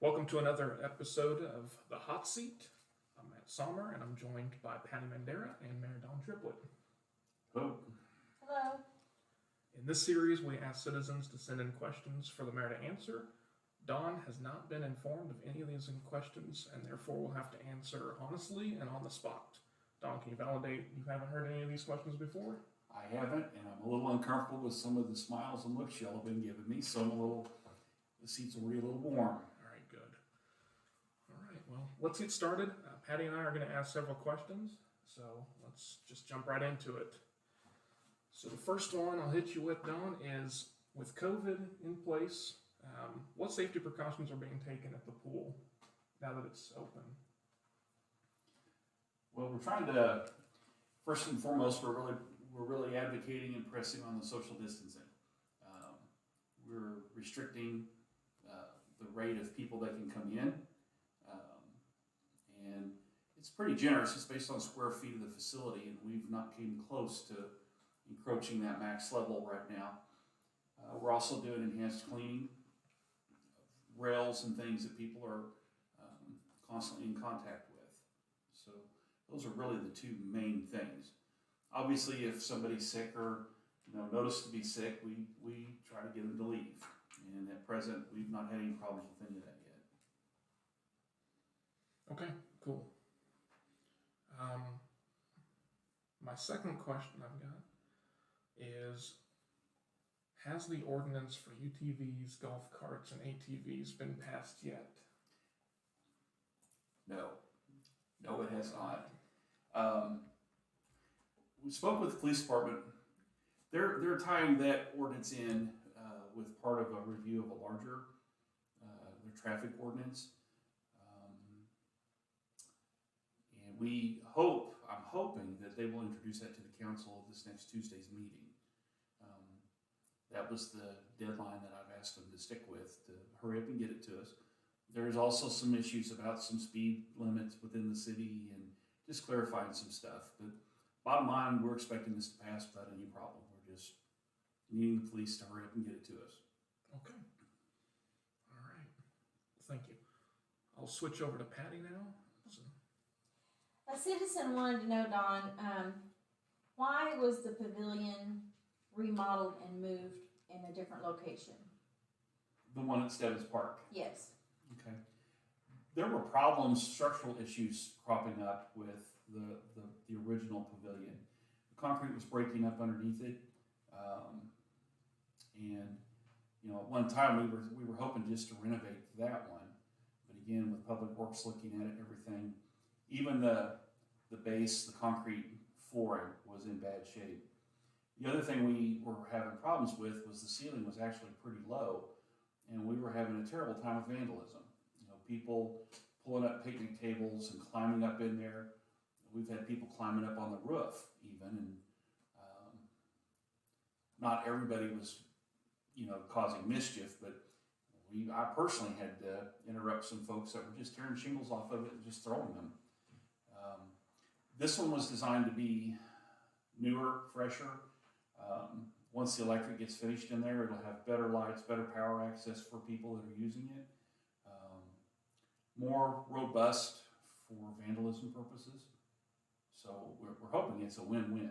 Welcome to another episode of The Hot Seat. I'm Matt Sommer, and I'm joined by Patty Mandera and Mayor Don Triplett. Hello. Hello. In this series, we ask citizens to send in questions for the mayor to answer. Don has not been informed of any of these questions, and therefore will have to answer honestly and on the spot. Don, can you validate you haven't heard any of these questions before? I haven't, and I'm a little uncomfortable with some of the smiles and looks y'all have been giving me, so the seats will be a little warm. All right, good. All right, well, let's get started. Patty and I are going to ask several questions, so let's just jump right into it. So the first one I'll hit you with, Don, is with COVID in place, what safety precautions are being taken at the pool now that it's open? Well, we're trying to, first and foremost, we're really advocating and pressing on the social distancing. We're restricting the rate of people that can come in, and it's pretty generous. It's based on square feet of the facility, and we've not came close to encroaching that max level right now. We're also doing enhanced cleaning of rails and things that people are constantly in contact with. So those are really the two main things. Obviously, if somebody's sick or noticed to be sick, we try to get them to leave. And at present, we've not had any problems with any of that yet. Okay, cool. My second question I've got is, has the ordinance for UTVs, golf carts, and ATVs been passed yet? No, it has not. We spoke with the police department. They're tying that ordinance in with part of a review of a larger their traffic ordinance, and I'm hoping that they will introduce that to the council at this next Tuesday's meeting. That was the deadline that I've asked them to stick with, to hurry up and get it to us. There's also some issues about some speed limits within the city and just clarifying some stuff. But bottom line, we're expecting this to pass without any problem. We're just needing the police to hurry up and get it to us. Okay. All right. Thank you. I'll switch over to Patty now. A citizen wanted to know, Don, why was the pavilion remodeled and moved in a different location? The one at Stebbins Park. Yes. Okay. There were problems, structural issues cropping up with the original pavilion. The concrete was breaking up underneath it, and at one time we were hoping just to renovate that one, but again, with Public Works looking at it and everything, even the base, the concrete flooring was in bad shape. The other thing we were having problems with was the ceiling was actually pretty low, and we were having a terrible time with vandalism. People pulling up picnic tables and climbing up in there. We've had people climbing up on the roof even, and not everybody was, causing mischief, but I personally had to interrupt some folks that were just tearing shingles off of it and just throwing them. This one was designed to be newer, fresher. Once the electric gets finished in there, it'll have better lights, better power access for people that are using it. More robust for vandalism purposes. So we're hoping it's a win-win.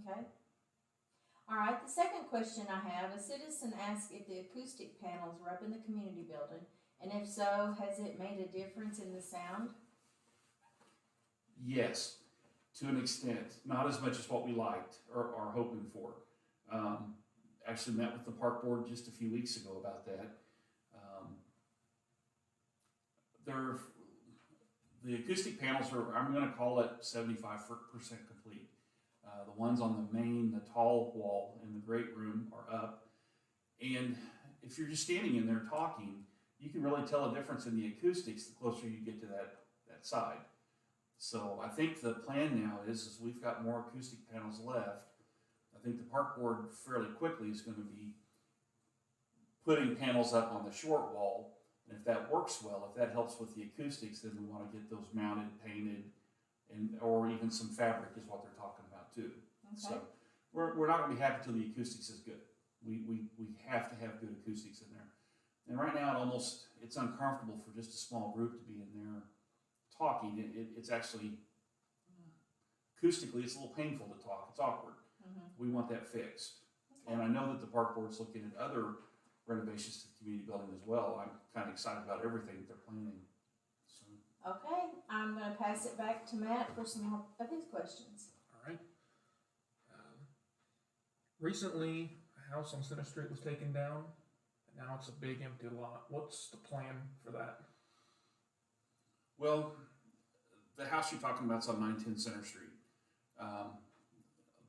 Okay. All right, the second question I have, a citizen asked if the acoustic panels were up in the community building, and if so, has it made a difference in the sound? Yes, to an extent. Not as much as what we liked or are hoping for. Actually met with the park board just a few weeks ago about that. The acoustic panels are, I'm going to call it 75% complete. The ones on the tall wall in the great room are up. And if you're just standing in there talking, you can really tell a difference in the acoustics the closer you get to that side. So I think the plan now is we've got more acoustic panels left. I think the park board fairly quickly is going to be putting panels up on the short wall. And if that works well, if that helps with the acoustics, then we want to get those mounted, painted, or even some fabric is what they're talking about too. Okay. So we're not going to be happy till the acoustics is good. We have to have good acoustics in there. And right now it's uncomfortable for just a small group to be in there talking. It's actually, acoustically, it's a little painful to talk. It's awkward. We want that fixed. And I know that the park board's looking at other renovations to the community building as well. I'm kind of excited about everything that they're planning. So. Okay, I'm gonna pass it back to Matt for some more of his questions. All right. Recently, a house on Center Street was taken down, and now it's a big empty lot. What's the plan for that? Well, the house you're talking about is on 910 Center Street.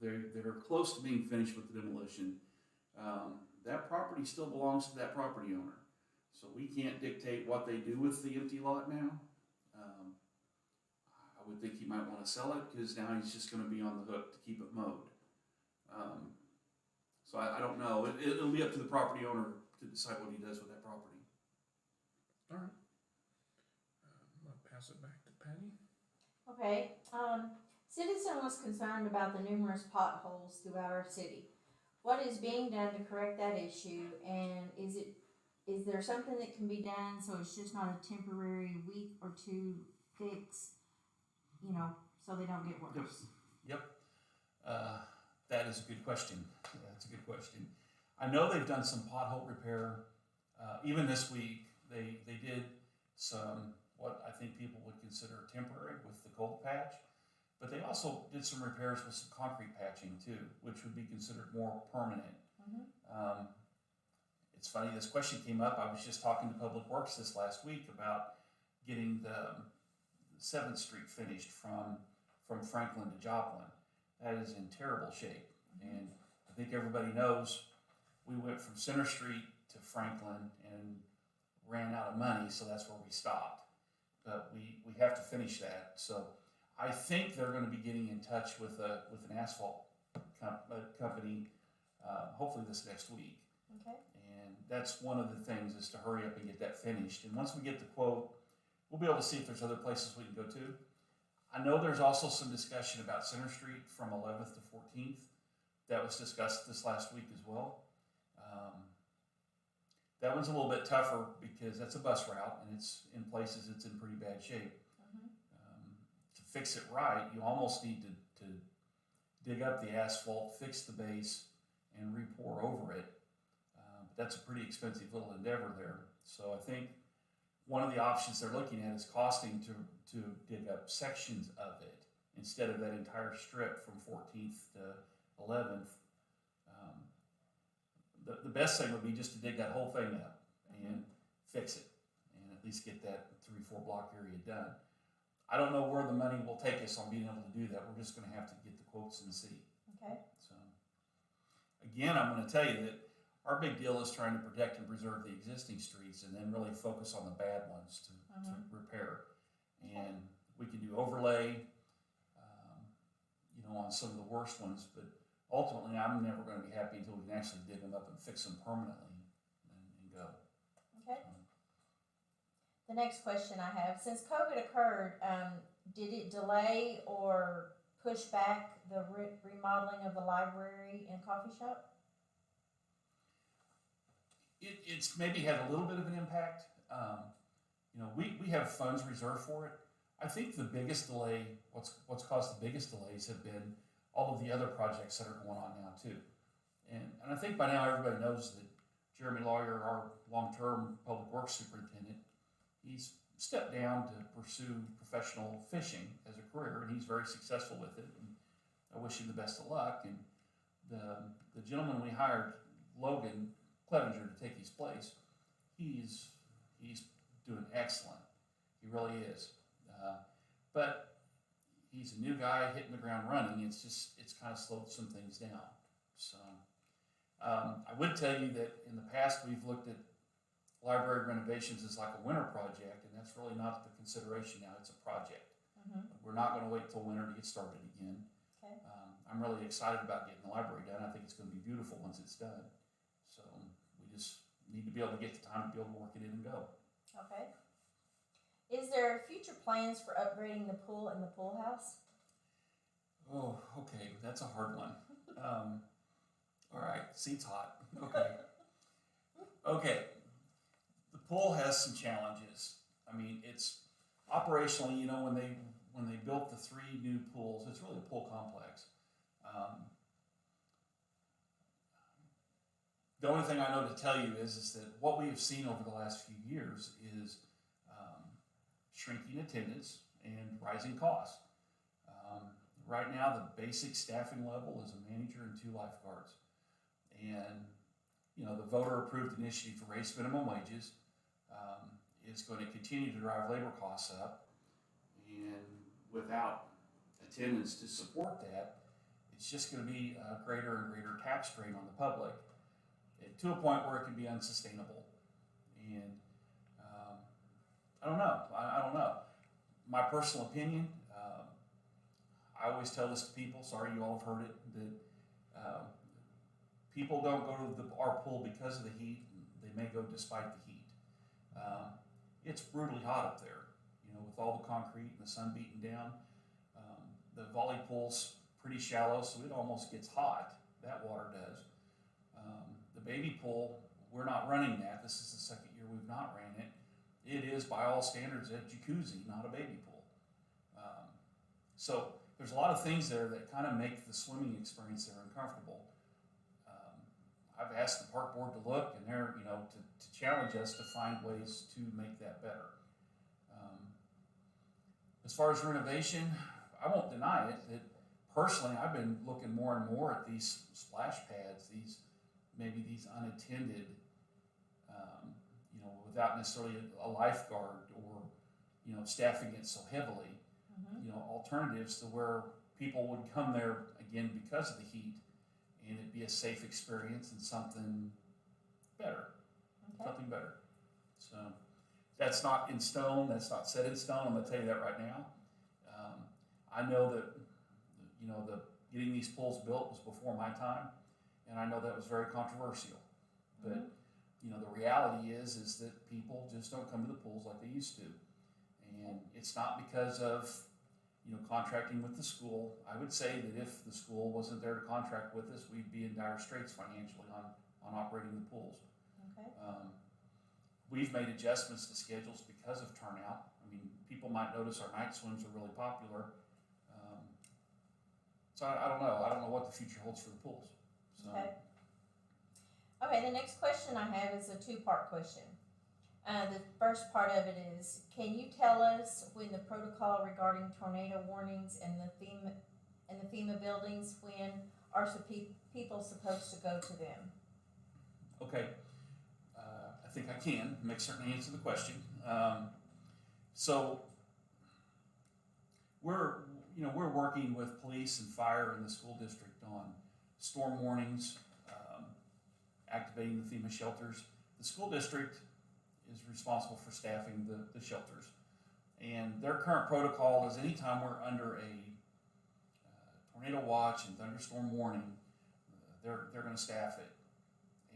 They're close to being finished with the demolition. That property still belongs to that property owner. So we can't dictate what they do with the empty lot now. I would think he might want to sell it because now he's just going to be on the hook to keep it mowed. So I don't know. It'll be up to the property owner to decide what he does with that property. All right. I'm gonna pass it back to Patty. Okay, citizen was concerned about the numerous potholes throughout our city. What is being done to correct that issue, and is there something that can be done so it's just not a temporary week or two fix, you know, so they don't get worse? Yep. That is a good question. That's a good question. I know they've done some pothole repair. Even this week, they did some, what I think people would consider temporary with the cold patch, but they also did some repairs with some concrete patching too, which would be considered more permanent. It's funny, this question came up. I was just talking to Public Works this last week about getting the 7th Street finished from Franklin to Joplin. That is in terrible shape, and I think everybody knows we went from Center Street to Franklin and ran out of money, so that's where we stopped. But we have to finish that. So I think they're going to be getting in touch with an asphalt company, hopefully this next week. Okay. And that's one of the things, is to hurry up and get that finished. And once we get the quote, we'll be able to see if there's other places we can go to. I know there's also some discussion about Center Street from 11th to 14th. That was discussed this last week as well. That one's a little bit tougher because that's a bus route, and it's in places it's in pretty bad shape. To fix it right, you almost need to dig up the asphalt, fix the base, and re-pour over it. But that's a pretty expensive little endeavor there. So I think one of the options they're looking at is costing to dig up sections of it instead of that entire strip from 14th to 11th. The best thing would be just to dig that whole thing up and fix it, and at least get that 3-4 block area done. I don't know where the money will take us on being able to do that. We're just going to have to get the quotes and see. Okay. So, again, I'm going to tell you that our big deal is trying to protect and preserve the existing streets, and then really focus on the bad ones to repair. And we can do overlay, on some of the worst ones, but ultimately I'm never going to be happy until we can actually dig them up and fix them permanently and go. Okay. The next question I have, since COVID occurred, did it delay or push back the remodeling of the library and coffee shop? It's maybe had a little bit of an impact. We have funds reserved for it. I think the biggest delay, what's caused the biggest delays have been all of the other projects that are going on now too. And I think by now everybody knows that Jeremy Lawyer, our long-term public works superintendent, he's stepped down to pursue professional fishing as a career, and he's very successful with it. And I wish him the best of luck. And the gentleman we hired, Logan Clevenger, to take his place, he's doing excellent. He really is. But he's a new guy hitting the ground running. It's kind of slowed some things down. So I would tell you that in the past we've looked at library renovations as like a winter project, and that's really not the consideration now. It's a project. We're not going to wait till winter to get started again. Okay. I'm really excited about getting the library done. I think it's going to be beautiful once it's done. So we just need to be able to get the time to be able to work it in and go. Okay. Is there future plans for upgrading the pool and the pool house? Oh, okay. That's a hard one. All right. Seat's hot. Okay. Okay. The pool has some challenges. I mean, it's operationally, you know, when they built the 3 new pools, it's really a pool complex. The only thing I know to tell you is that what we have seen over the last few years is shrinking attendance and rising costs. Right now, the basic staffing level is a manager and 2 lifeguards. And, you know, the voter-approved initiative to raise minimum wages is going to continue to drive labor costs up. And without attendance to support that, it's just going to be a greater and greater tax strain on the public, to a point where it can be unsustainable. And I don't know. I don't know. My personal opinion, I always tell this to people, sorry you all have heard it, that people don't go to our pool because of the heat. They may go despite the heat. It's brutally hot up there, you know, with all the concrete and the sun beating down. The volley pool's pretty shallow, so it almost gets hot. That water does. The baby pool, we're not running that. This is the second year we've not ran it. It is, by all standards, a jacuzzi, not a baby pool. So there's a lot of things there that kind of make the swimming experience there uncomfortable. I've asked the park board to look, and they're, you know, to challenge us to find ways to make that better. As far as renovation, I won't deny it that personally I've been looking more and more at these splash pads, maybe these unattended, you know, without necessarily a lifeguard or, you know, staffing it so heavily. You know, alternatives to where people would come there again because of the heat, and it'd be a safe experience and something better. Something better. So that's not in stone. That's not set in stone. I'm going to tell you that right now. I know that, you know, getting these pools built was before my time, and I know that was very controversial. But you know, the reality is that people just don't come to the pools like they used to, and it's not because of, you know, contracting with the school. I would say that if the school wasn't there to contract with us, we'd be in dire straits financially on operating the pools. We've made adjustments to schedules because of turnout. I mean, people might notice our night swims are really popular. So I don't know. I don't know what the future holds for the pools. So. Okay, the next question I have is a 2-part question. The first part of it is, can you tell us when the protocol regarding tornado warnings and the FEMA buildings, when are people supposed to go to them? Okay, I think I can make certain answer the question. So we're working with police and fire in the school district on storm warnings, activating the FEMA shelters. The school district is responsible for staffing the shelters, and their current protocol is anytime we're under a tornado watch and thunderstorm warning, they're going to staff it.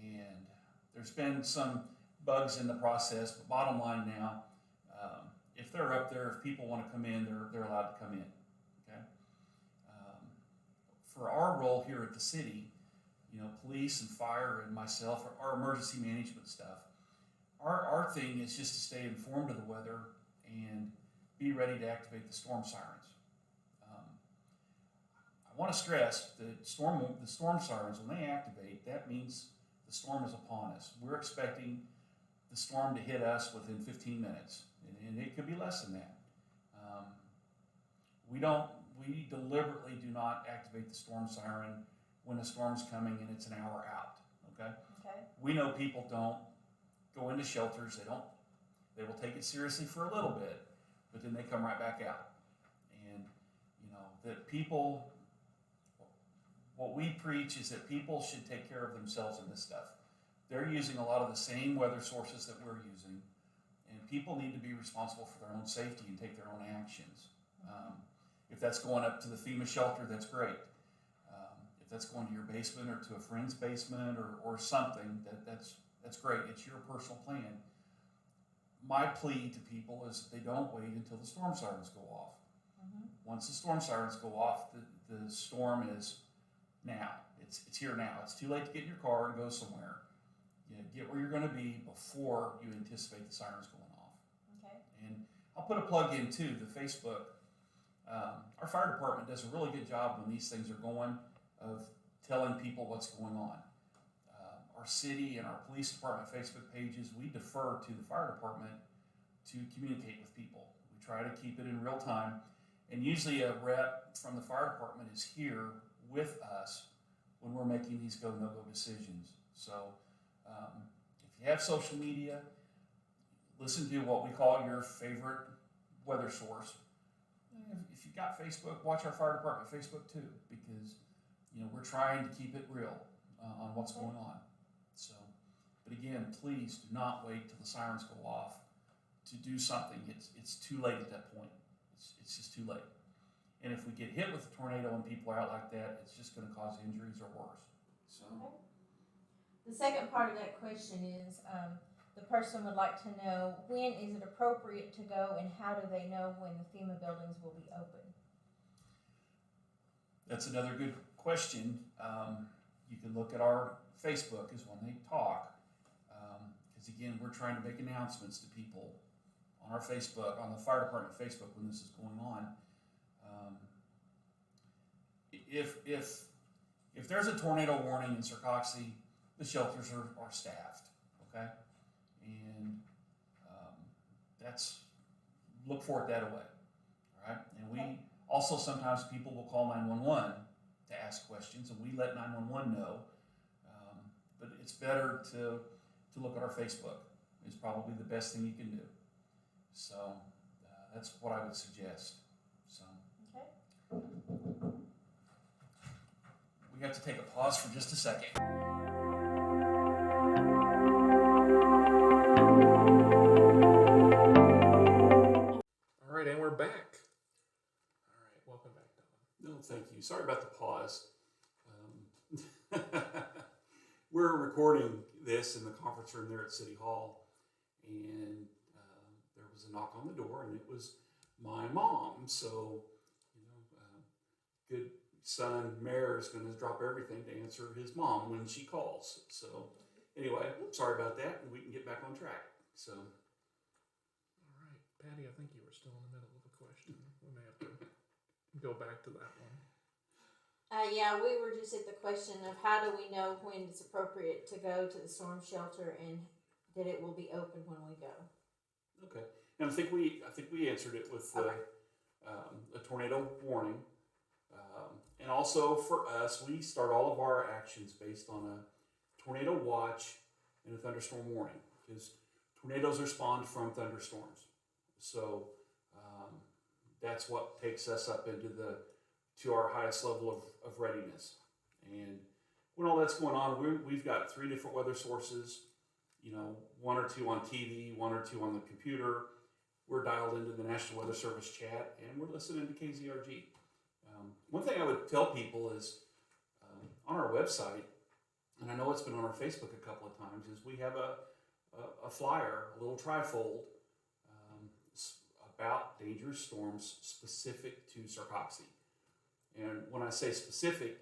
And there's been some bugs in the process, but bottom line now, if they're up there, if people want to come in, they're allowed to come in. Okay. For our role here at the city, you know, police and fire and myself, our emergency management stuff, our thing is just to stay informed of the weather and be ready to activate the storm sirens. I want to stress that the storm sirens, when they activate, that means the storm is upon us. We're expecting the storm to hit us within 15 minutes, and it could be less than that. We deliberately do not activate the storm siren when the storm's coming and it's an hour out. Okay. We know people don't go into shelters. They will take it seriously for a little bit, but then they come right back out. And you know that people, what we preach is that people should take care of themselves in this stuff. They're using a lot of the same weather sources that we're using, and people need to be responsible for their own safety and take their own actions. If that's going up to the FEMA shelter, that's great. If that's going to your basement or to a friend's basement or something, that's great. It's your personal plan. My plea to people is that they don't wait until the storm sirens go off. Once the storm sirens go off, the storm is now. It's here now. It's too late to get in your car and go somewhere. get where you're going to be before you anticipate the sirens going off. Okay. And I'll put a plug in too, the Facebook. Our fire department does a really good job when these things are going of telling people what's going on. Our city and our police department Facebook pages, we defer to the fire department to communicate with people. We try to keep it in real time. And usually a rep from the fire department is here with us when we're making these go, no-go decisions. So if you have social media, listen to what we call your favorite weather source. If you've got Facebook, watch our fire department Facebook too, because we're trying to keep it real on what's going on. So, but again, please do not wait till the sirens go off to do something. It's too late at that point. It's just too late. And if we get hit with a tornado and people are out like that, it's just going to cause injuries or worse. So. Okay. The second part of that question is, the person would like to know, when is it appropriate to go and how do they know when the FEMA buildings will be open? That's another good question. You can look at our Facebook is when they talk. Because again, we're trying to make announcements to people on our Facebook, on the fire department Facebook when this is going on. If there's a tornado warning in Sarcoxie, the shelters are staffed, okay? And look for it that way, all right? And we also, sometimes people will call 911 to ask questions, and we let 911 know. But it's better to look at our Facebook. It's probably the best thing you can do. So that's what I would suggest. So we have to take a pause for just a second. All right, and we're back. All right, welcome back, Don. No, thank you. Sorry about the pause. We're recording this in the conference room there at City Hall, and there was a knock on the door, and it was my mom. So, good son Mayor is going to drop everything to answer his mom when she calls. So, anyway, sorry about that, and we can get back on track. So, All right, Patty, I think you were still in the middle of a question. We may have to go back to that one. Yeah, we were just at the question of how do we know when it's appropriate to go to the storm shelter and that it will be open when we go. okay, and I think we answered it with a tornado warning. And also for us, we start all of our actions based on a tornado watch and a thunderstorm warning, because tornadoes are spawned from thunderstorms. So that's what takes us up to our highest level of readiness. And when all that's going on, we've got 3 different weather sources, 1 or 2 on TV, 1 or 2 on the computer. We're dialed into the National Weather Service chat, and we're listening to KZRG. One thing I would tell people is on our website, and I know it's been on our Facebook a couple of times, is we have a flyer, a little trifold about dangerous storms specific to Sarcoxie. And when I say specific,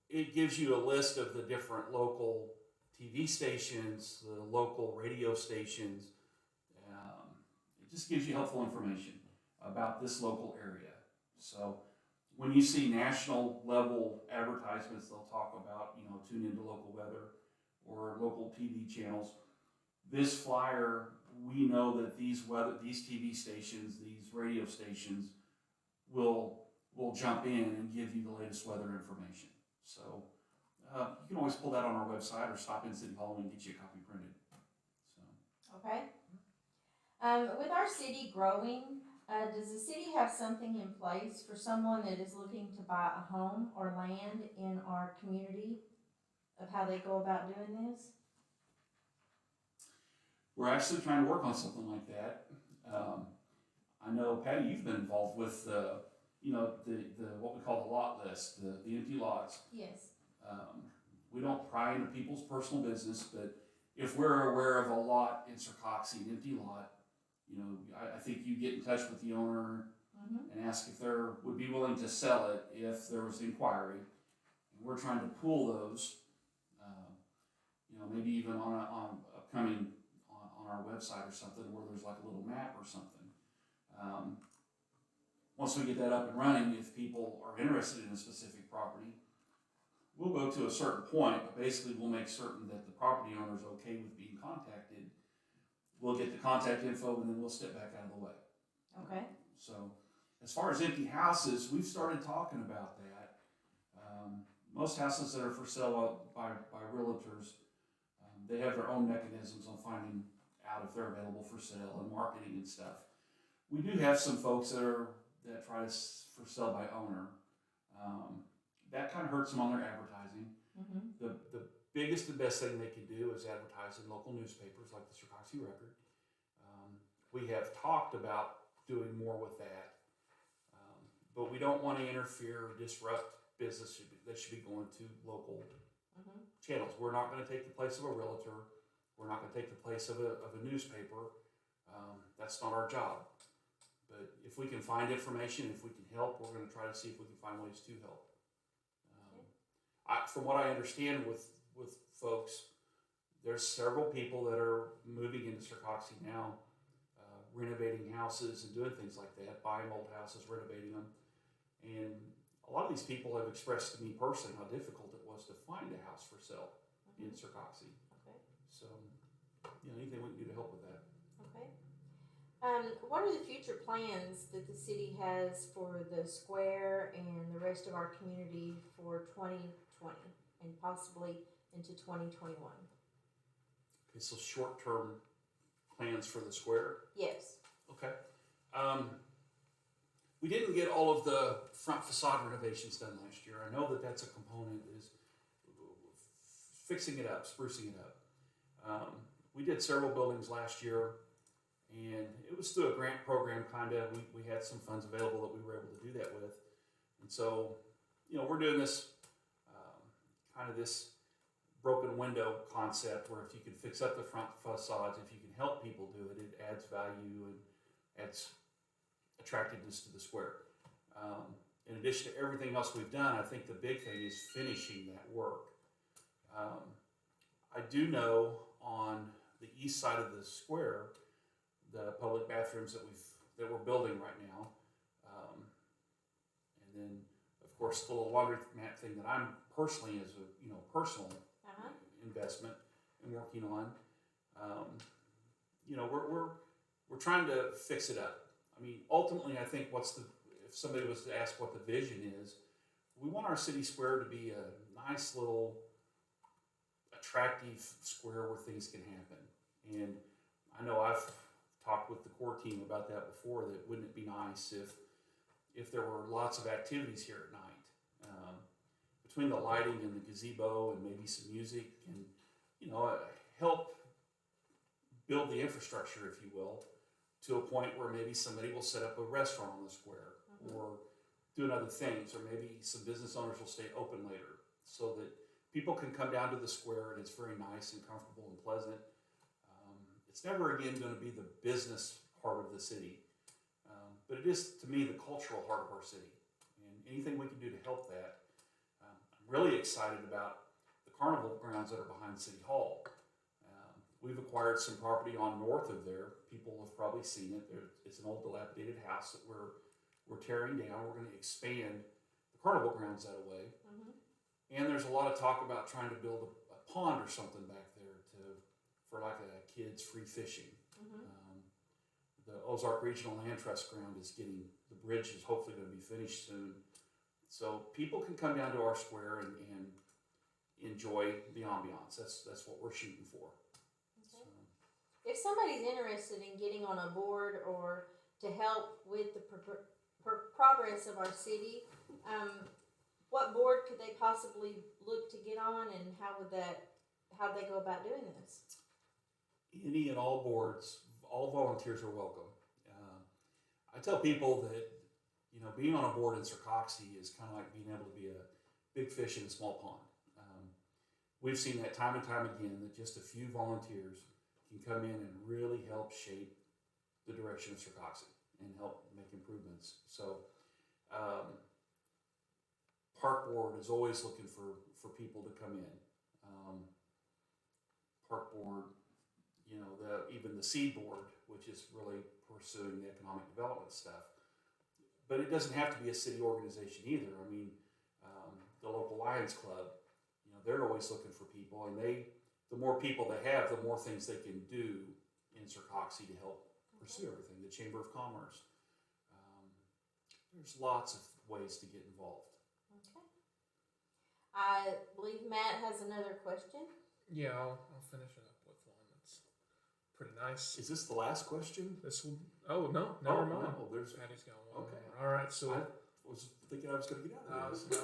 it gives you a list of the different local TV stations, the local radio stations. It just gives you helpful information about this local area. So when you see national level advertisements, they'll talk about, tune into local weather or local TV channels. This flyer, we know that these TV stations, these radio stations will jump in and give you the latest weather information. So you can always pull that on our website or stop in City Hall and get you a copy printed. So. Okay. With our city growing, does the city have something in place for someone that is looking to buy a home or land in our community of how they go about doing this? We're actually trying to work on something like that. I know, Patty, you've been involved with the what we call the lot list, the empty lots. Yes. We don't pry into people's personal business, but if we're aware of a lot in Sarcoxie, an empty lot, I think you get in touch with the owner and ask if they would be willing to sell it if there was inquiry. And we're trying to pool those. maybe even on upcoming on our website or something where there's like a little map or something. Once we get that up and running, if people are interested in a specific property, we'll go to a certain point, but basically we'll make certain that the property owner is okay with being contacted. We'll get the contact info and then we'll step back out of the way. Okay. So as far as empty houses, we've started talking about that. Most houses that are for sale by realtors, they have their own mechanisms on finding out if they're available for sale and marketing and stuff. We do have some folks that try to for sale by owner. That kind of hurts them on their advertising. Mm-hmm. The biggest and best thing they can do is advertise in local newspapers like the Sarcoxie Record. We have talked about doing more with that, but we don't want to interfere or disrupt business that should be going to local channels. We're not going to take the place of a realtor. We're not going to take the place of a newspaper. That's not our job. But if we can find information, if we can help, we're going to try to see if we can find ways to help. From what I understand with folks, there's several people that are moving into Sarcoxie now, renovating houses and doing things like that, buying old houses, renovating them. And a lot of these people have expressed to me personally how difficult it was to find a house for sale in Sarcoxie. Okay. So, anything we can do to help with that. Okay. What are the future plans that the city has for the square and the rest of our community for 2020 and possibly into 2021? Okay, so short-term plans for the square. Yes. Okay. We didn't get all of the front facade renovations done last year. I know that that's a component, is fixing it up, sprucing it up. We did several buildings last year, and it was through a grant program, kind of. We had some funds available that we were able to do that with. And so, we're doing this kind of this broken window concept where if you can fix up the front facades, if you can help people do it, it adds value and adds attractiveness to the square. In addition to everything else we've done, I think the big thing is finishing that work. I do know on the east side of the square, the public bathrooms that we're building right now, and then of course the little laundromat thing that I'm personally as a personal investment and working on. We're trying to fix it up. I mean, ultimately, I think if somebody was to ask what the vision is, we want our city square to be a nice little attractive square where things can happen. And I know I've talked with the core team about that before, that wouldn't it be nice if there were lots of activities here at night, between the lighting and the gazebo and maybe some music and, help build the infrastructure, if you will, to a point where maybe somebody will set up a restaurant on the square or doing other things, or maybe some business owners will stay open later so that people can come down to the square and it's very nice and comfortable and pleasant. It's never again going to be the business part of the city, but it is, to me, the cultural heart of our city. And anything we can do to help that. I'm really excited about the carnival grounds that are behind City Hall. We've acquired some property on north of there. People have probably seen it. It's an old dilapidated house that we're tearing down. We're going to expand the carnival grounds that way. And there's a lot of talk about trying to build a pond or something back there for like a kids free fishing. The Ozark Regional Land Trust ground the bridge is hopefully going to be finished soon. So people can come down to our square and enjoy the ambiance. That's what we're shooting for. If somebody's interested in getting on a board or to help with the progress of our city, what board could they possibly look to get on, and how'd they go about doing this? Any and all boards, all volunteers are welcome. I tell people that, being on a board in Sarcoxie is kind of like being able to be a big fish in a small pond. We've seen that time and time again, that just a few volunteers can come in and really help shape the direction of Sarcoxie and help make improvements. So Park Board is always looking for people to come in. park board, you know, even the seed board, which is really pursuing the economic development stuff. But it doesn't have to be a city organization either. I mean, the local Lions Club, you know, they're always looking for people, and the more people they have, the more things they can do in Sarcoxie to help pursue everything. The Chamber of Commerce. There's lots of ways to get involved. Okay. I believe Matt has another question. Yeah, I'll finish it up with one that's pretty nice. Is this the last question? This will. Oh no, never mind. No, there's. Patty's got one Okay. more. All right, so I was thinking I was going to get out of this. no.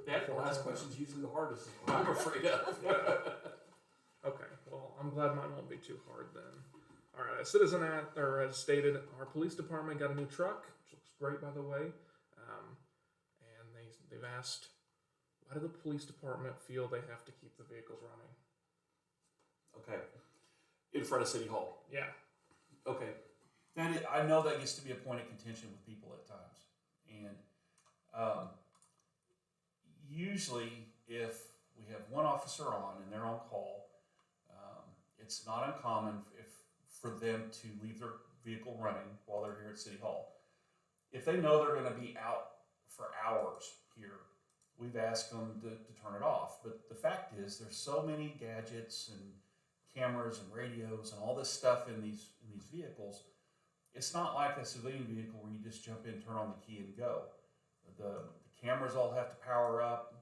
That last question is usually the hardest. I'm afraid of. Okay, well, I'm glad mine won't be too hard then. All right, a citizen has stated, our police department got a new truck, which looks great, by the way. And they've asked, why do the police department feel they have to keep the vehicles running? Okay. In front of City Hall. Yeah. Okay. I know that gets to be a point of contention with people at times. And usually, if we have one officer on and they're on call, it's not uncommon for them to leave their vehicle running while they're here at City Hall. If they know they're going to be out for hours here, we've asked them to turn it off. But the fact is, there's so many gadgets and cameras and radios and all this stuff in these vehicles. It's not like a civilian vehicle where you just jump in, turn on the key, and go. The cameras all have to power up.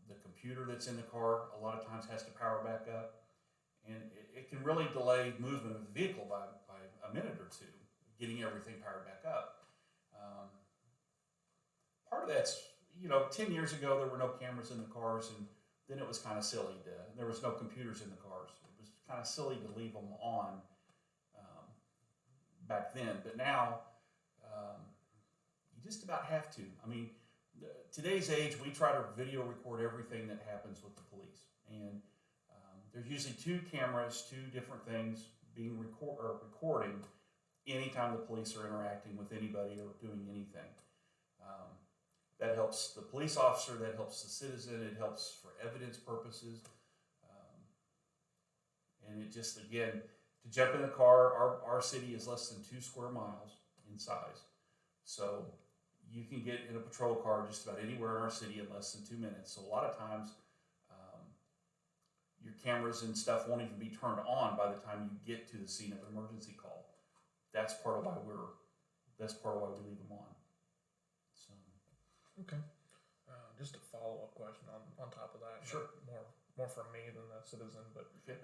The computer that's in the car a lot of times has to power back up, and it can really delay movement of the vehicle by a minute or two, getting everything powered back up. Part of that's, 10 years ago there were no cameras in the cars, and then it was kind of silly. There was no computers in the cars. It was kind of silly to leave them on back then, but now you just about have to. I mean, today's age, we try to video record everything that happens with the police, and there's usually 2 cameras, 2 different things being recording anytime the police are interacting with anybody or doing anything. That helps the police officer, that helps the citizen, it helps for evidence purposes. And it just, again, to jump in the car, our city is less than 2 square miles in size. So you can get in a patrol car just about anywhere in our city in less than 2 minutes. So a lot of times, your cameras and stuff won't even be turned on by the time you get to the scene of an emergency call. That's part of why we leave them on. So. Okay. Just a follow-up question on top of that. Sure. More from me than the citizen, but Okay.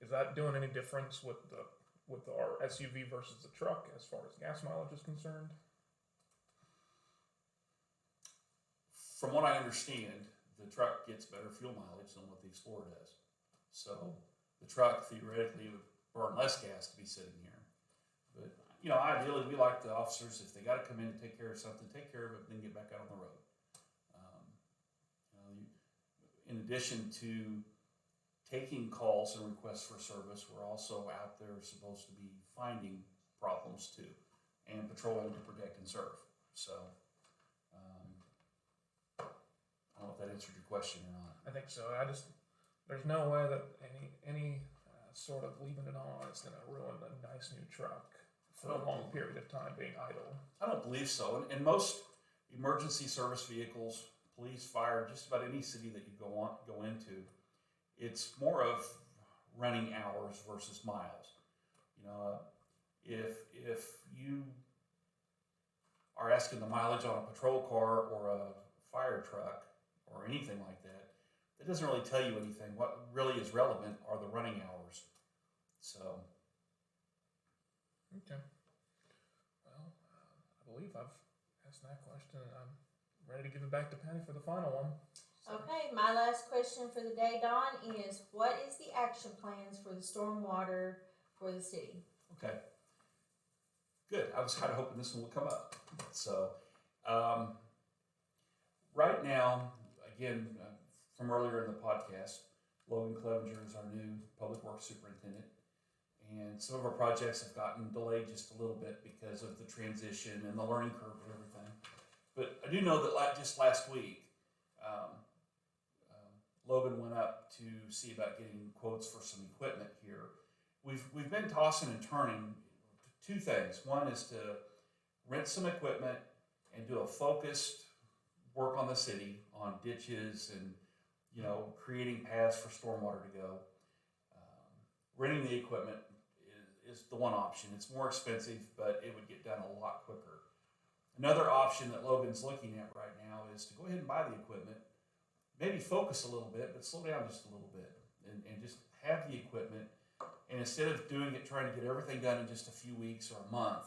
is that doing any difference with our SUV versus the truck as far as gas mileage is concerned? From what I understand, the truck gets better fuel mileage than what the Explorer does. So the truck theoretically would burn less gas to be sitting here. But ideally, we like the officers, if they got to come in and take care of something, take care of it, then get back out on the road. In addition to taking calls and requests for service, we're also out there supposed to be finding problems too, and patrolling to protect and serve. So I don't know if that answered your question or not. I think so. There's no way that any sort of leaving it on is going to ruin the nice new truck for a long period of time being idle. I don't believe so. And most emergency service vehicles, police, fire, just about any city that you go into, it's more of running hours versus miles. If you are asking the mileage on a patrol car or a fire truck or anything like that, that doesn't really tell you anything. What really is relevant are the running hours. So. Okay. Well, I believe I've asked that question, and I'm ready to give it back to Patty for the final one. So. Okay, my last question for the day, Dawn, is what is the action plans for the stormwater for the city? Okay. Good. I was kind of hoping this one would come up. So, right now, again, from earlier in the podcast, Logan Clevenger is our new public works superintendent. And some of our projects have gotten delayed just a little bit because of the transition and the learning curve and everything. But I do know that just last week, Logan went up to see about getting quotes for some equipment here. We've been tossing and turning two things. One is to rent some equipment and do a focused work on the city, on ditches and, creating paths for stormwater to go. Renting the equipment is the one option. It's more expensive, but it would get done a lot quicker. Another option that Logan's looking at right now is to go ahead and buy the equipment, maybe focus a little bit, but slow down just a little bit, and just have the equipment. And instead of trying to get everything done in just a few weeks or a month,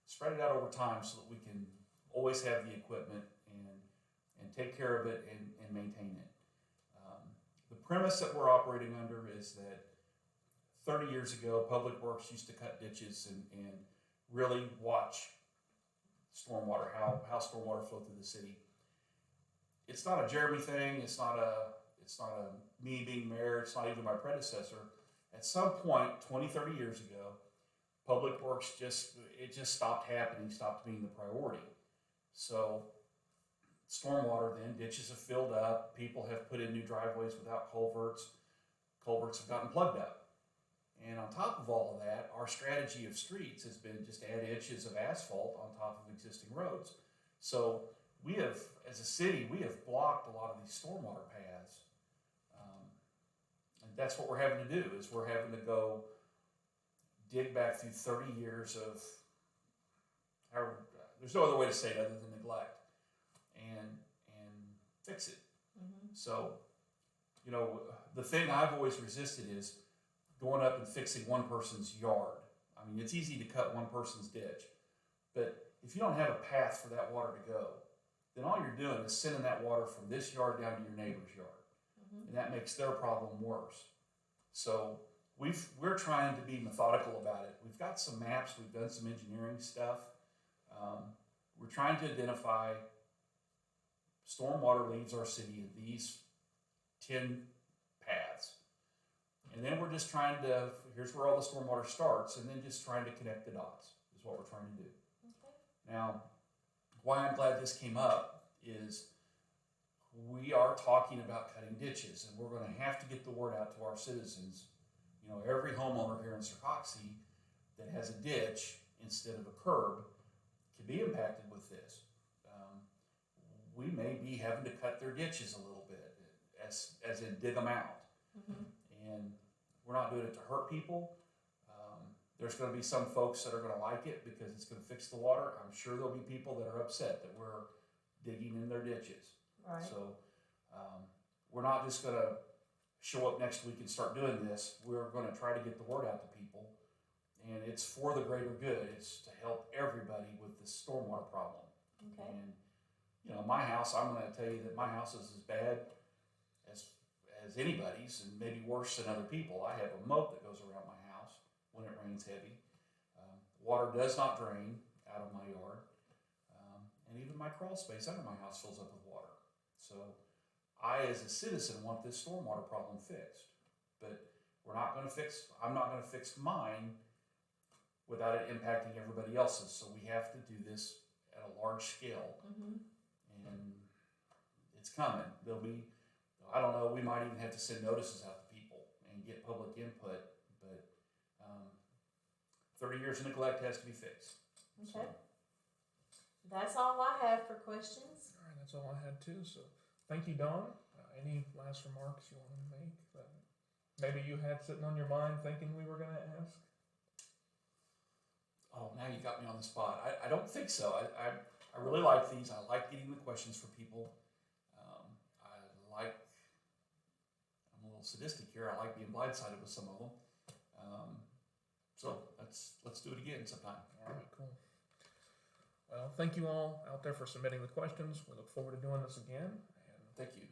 spread it out over time so that we can always have the equipment and take care of it and maintain it. The premise that we're operating under is that 30 years ago, Public Works used to cut ditches and really watch stormwater, how stormwater flowed through the city. It's not a Jeremy thing. It's not a me being mayor. It's not even my predecessor. At some point, 20, 30 years ago, Public Works just stopped happening, stopped being the priority. So stormwater then, ditches have filled up, people have put in new driveways without culverts have gotten plugged up. And on top of all of that, our strategy of streets has been just to add inches of asphalt on top of existing roads. So we have, as a city, we have blocked a lot of these stormwater paths. And that's what we're having to do, is we're having to go dig back through 30 years of, there's no other way to say it other than neglect, and fix it. Mm-hmm. So, the thing I've always resisted is going up and fixing one person's yard. I mean, it's easy to cut one person's ditch, but if you don't have a path for that water to go, then all you're doing is sending that water from this yard down to your neighbor's yard. Mm-hmm. And that makes their problem worse. So we're trying to be methodical about it. We've got some maps, we've done some engineering stuff. We're trying to identify stormwater leaves our city in these 10 paths. And then we're just trying to, here's where all the stormwater starts, and then just trying to connect the dots is what we're trying to do. Okay. Now, why I'm glad this came up is we are talking about cutting ditches, and we're going to have to get the word out to our citizens. Every homeowner here in Sarcoxie that has a ditch instead of a curb can be impacted with this. We may be having to cut their ditches a little bit, as in dig them out. Mm-hmm. And we're not doing it to hurt people. There's going to be some folks that are going to like it because it's going to fix the water. I'm sure there'll be people that are upset that we're digging in their ditches. Right. So we're not just going to show up next week and start doing this. We're going to try to get the word out to people. And it's for the greater good. It's to help everybody with this stormwater problem. Okay. And, my house, I'm going to tell you that my house is as bad as anybody's, and maybe worse than other people. I have a moat that goes around my house when it rains heavy. Water does not drain out of my yard. And even my crawl space under my house fills up with water. So I, as a citizen, want this stormwater problem fixed. But I'm not going to fix mine without it impacting everybody else's. So we have to do this at a large scale. Mm-hmm. And it's coming. I don't know, we might even have to send notices out to people and get public input, but 30 years of neglect has to be fixed. Okay. So. That's all I have for questions. All right, that's all I had too. So thank you, Dawn. Any last remarks you want to make that maybe you had sitting on your mind thinking we were going to ask? Oh, now you got me on the spot. I don't think so. I really like these. I like getting the questions for people. I'm a little sadistic here. I like being blindsided with some of them. So let's do it again sometime. All right, cool. Well, thank you all out there for submitting the questions. We look forward to doing this again. And thank you.